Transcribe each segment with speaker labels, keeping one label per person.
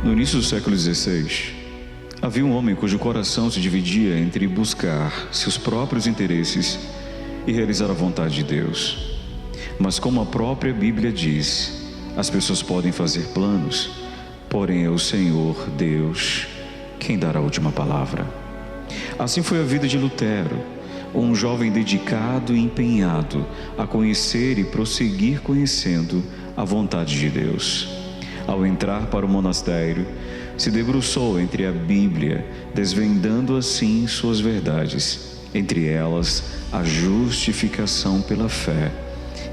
Speaker 1: No início do século XVI, havia um homem cujo coração se dividia entre buscar seus próprios interesses e realizar a vontade de Deus. Mas como a própria Bíblia diz, as pessoas podem fazer planos, porém é o Senhor, Deus, quem dará a última palavra. Assim foi a vida de Lutero, um jovem dedicado e empenhado a conhecer e prosseguir conhecendo a vontade de Deus. Ao entrar para o monastério, se debruçou entre a Bíblia, desvendando assim suas verdades, entre elas a justificação pela fé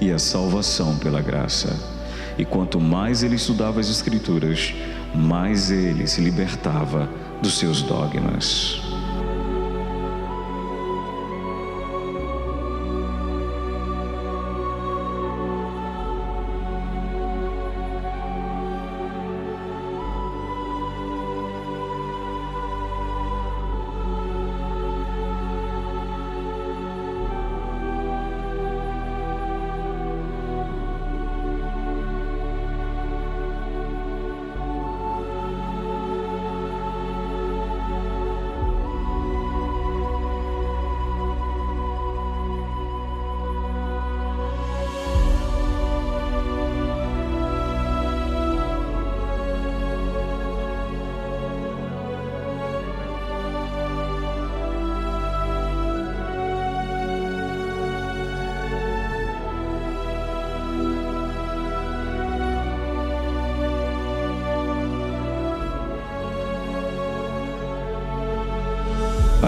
Speaker 1: e a salvação pela graça. E quanto mais ele estudava as Escrituras, mais ele se libertava dos seus dogmas.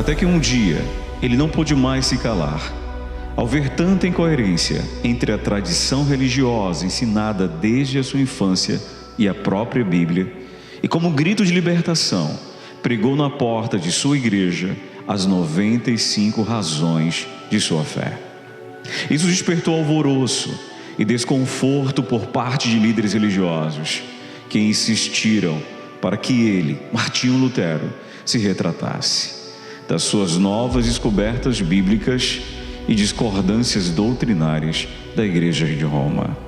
Speaker 1: Até que um dia, ele não pôde mais se calar. Ao ver tanta incoerência entre a tradição religiosa ensinada desde a sua infância e a própria Bíblia, e como grito de libertação, pregou na porta de sua igreja as 95 razões de sua fé. Isso despertou alvoroço e desconforto por parte de líderes religiosos, que insistiram para que ele, Martinho Lutero, se retratasse das suas novas descobertas bíblicas e discordâncias doutrinárias da Igreja de Roma.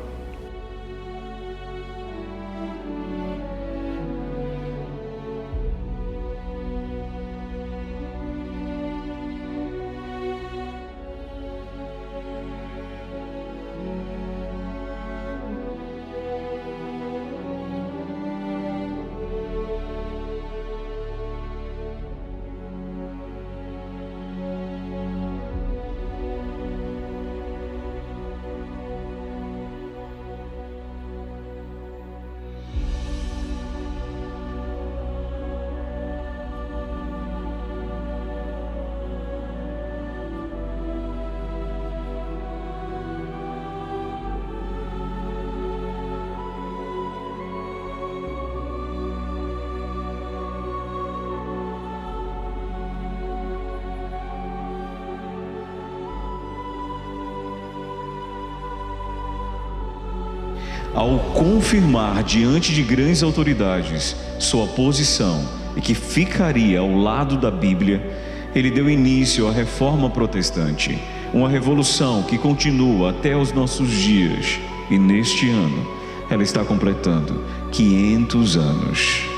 Speaker 1: Ao confirmar diante de grandes autoridades sua posição e que ficaria ao lado da Bíblia, ele deu início à Reforma Protestante, uma revolução que continua até os nossos dias, e neste ano ela está completando 500 anos.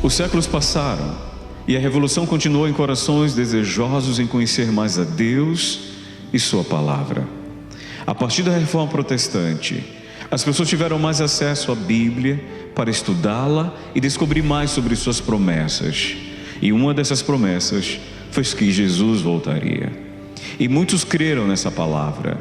Speaker 1: Os séculos passaram e a revolução continuou em corações desejosos em conhecer mais a Deus e sua palavra. A partir da Reforma Protestante, as pessoas tiveram mais acesso à Bíblia, para estudá-la e descobrir mais sobre suas promessas. E uma dessas promessas foi que Jesus voltaria. E muitos creram nessa palavra.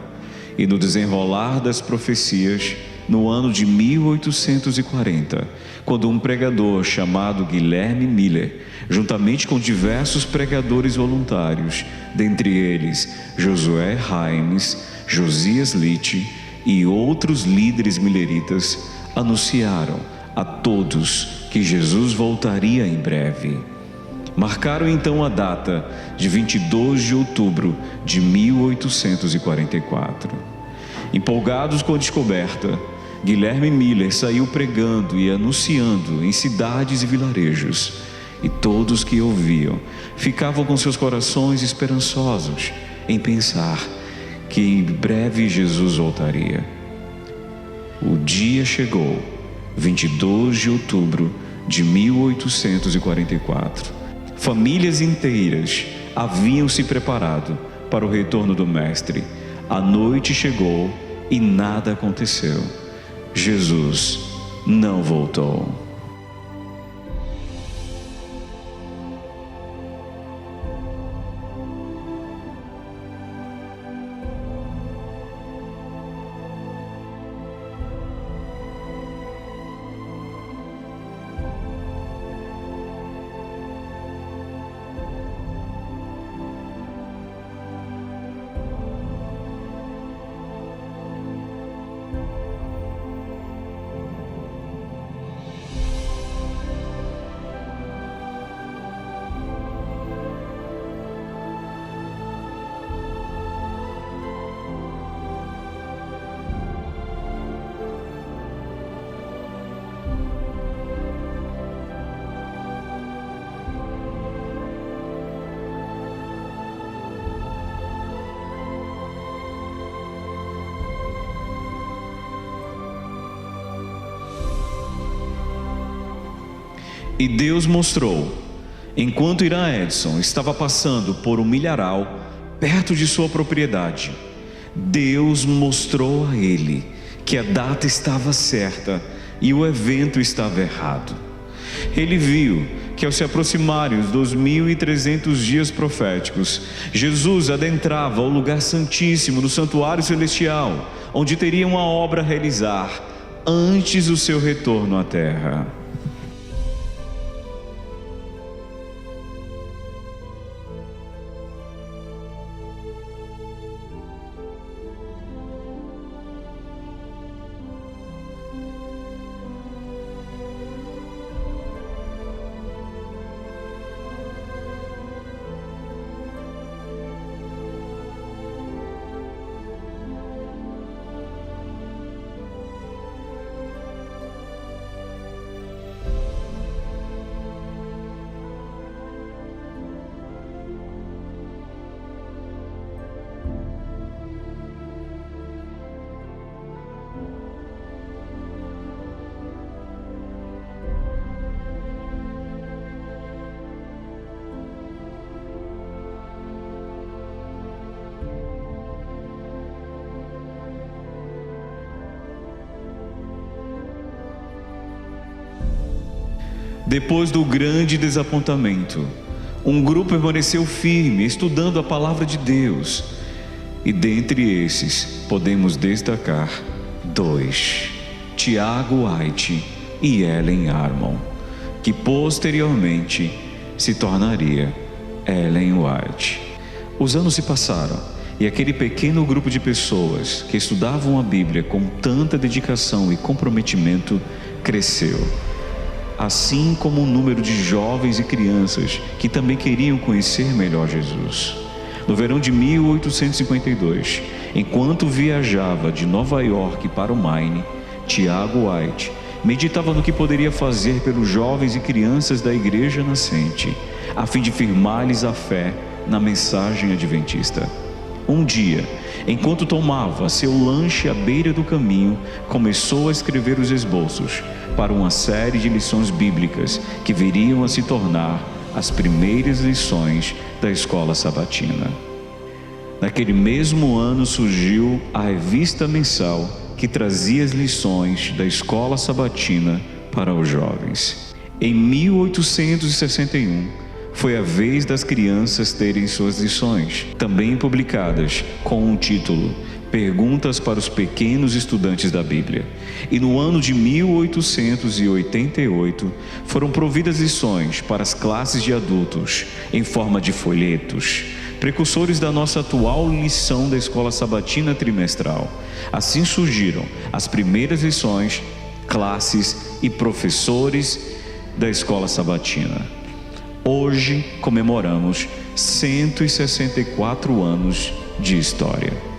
Speaker 1: E no desenrolar das profecias, no ano de 1840, quando um pregador chamado Guilherme Miller, juntamente com diversos pregadores voluntários, dentre eles Josué Raimes, Josias Litt e outros líderes milleritas, anunciaram a todos que Jesus voltaria em breve. Marcaram então a data de 22 de outubro de 1844. Empolgados com a descoberta, Guilherme Miller saiu pregando e anunciando em cidades e vilarejos, e todos que ouviam ficavam com seus corações esperançosos em pensar que em breve Jesus voltaria. O dia chegou, 22 de outubro de 1844. Famílias inteiras haviam se preparado para o retorno do Mestre. A noite chegou e nada aconteceu. Jesus não voltou. E Deus mostrou, enquanto Irã Edson estava passando por um milharal perto de sua propriedade, Deus mostrou a ele que a data estava certa e o evento estava errado. Ele viu que ao se aproximarem os 2.300 dias proféticos, Jesus adentrava o lugar santíssimo no santuário celestial, onde teria uma obra a realizar antes do seu retorno à terra. Depois do grande desapontamento, um grupo permaneceu firme, estudando a palavra de Deus. E dentre esses, podemos destacar dois: Tiago White e Ellen Armon, que posteriormente se tornaria Ellen White. Os anos se passaram e aquele pequeno grupo de pessoas que estudavam a Bíblia com tanta dedicação e comprometimento cresceu, assim como o número de jovens e crianças que também queriam conhecer melhor Jesus. No verão de 1852, enquanto viajava de Nova York para o Maine, Tiago White meditava no que poderia fazer pelos jovens e crianças da igreja nascente, a fim de firmar-lhes a fé na mensagem adventista. Um dia, enquanto tomava seu lanche à beira do caminho, começou a escrever os esboços para uma série de lições bíblicas que viriam a se tornar as primeiras lições da escola sabatina. Naquele mesmo ano surgiu a revista mensal que trazia as lições da escola sabatina para os jovens. Em 1861, foi a vez das crianças terem suas lições, também publicadas com o título Perguntas para os Pequenos Estudantes da Bíblia. E no ano de 1888, foram providas lições para as classes de adultos, em forma de folhetos, precursores da nossa atual lição da Escola Sabatina Trimestral. Assim surgiram as primeiras lições, classes e professores da Escola Sabatina. Hoje comemoramos 164 anos de história.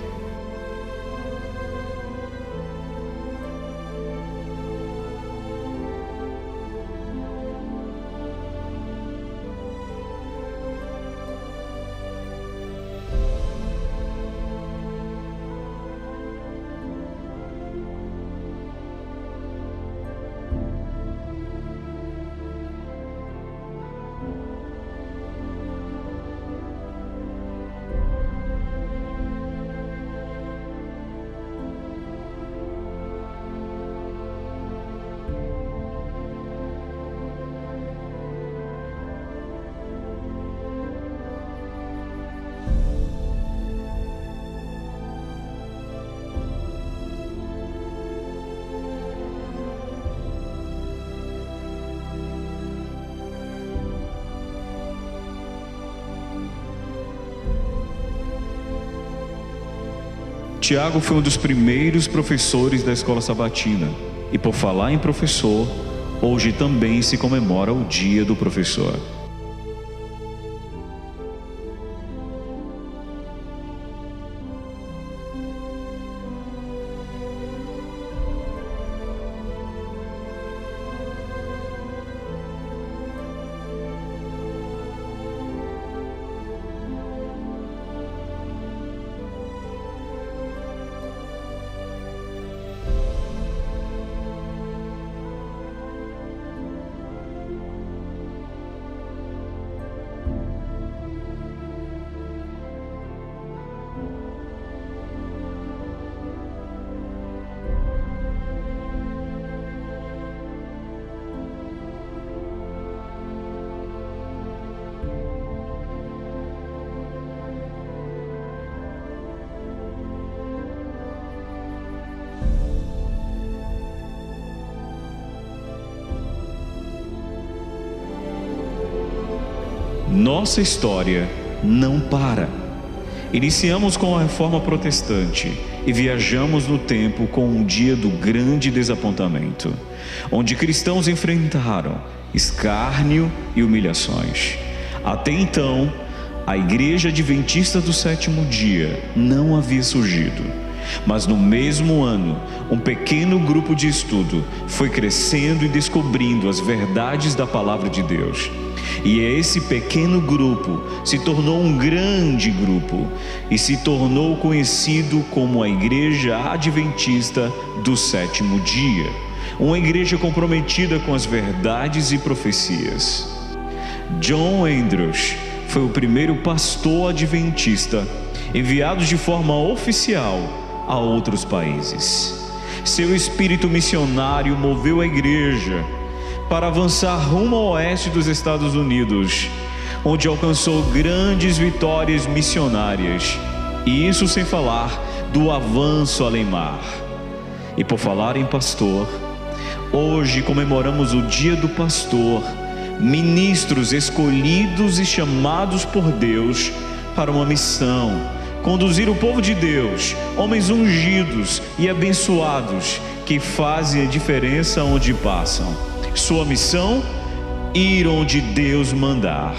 Speaker 1: Tiago foi um dos primeiros professores da Escola Sabatina. E por falar em professor, hoje também se comemora o Dia do Professor. Nossa história não para. Iniciamos com a Reforma Protestante e viajamos no tempo com um dia do grande desapontamento, onde cristãos enfrentaram escárnio e humilhações. Até então, a Igreja Adventista do Sétimo Dia não havia surgido. Mas no mesmo ano, um pequeno grupo de estudo foi crescendo e descobrindo as verdades da Palavra de Deus. E esse pequeno grupo se tornou um grande grupo e se tornou conhecido como a Igreja Adventista do Sétimo Dia, uma igreja comprometida com as verdades e profecias. John Andrews foi o primeiro pastor adventista enviado de forma oficial a outros países. Seu espírito missionário moveu a igreja para avançar rumo ao oeste dos Estados Unidos, onde alcançou grandes vitórias missionárias, e isso sem falar do avanço além-mar. E por falar em pastor, hoje comemoramos o Dia do Pastor, ministros escolhidos e chamados por Deus para uma missão: conduzir o povo de Deus, homens ungidos e abençoados que fazem a diferença onde passam. Sua missão: ir onde Deus mandar.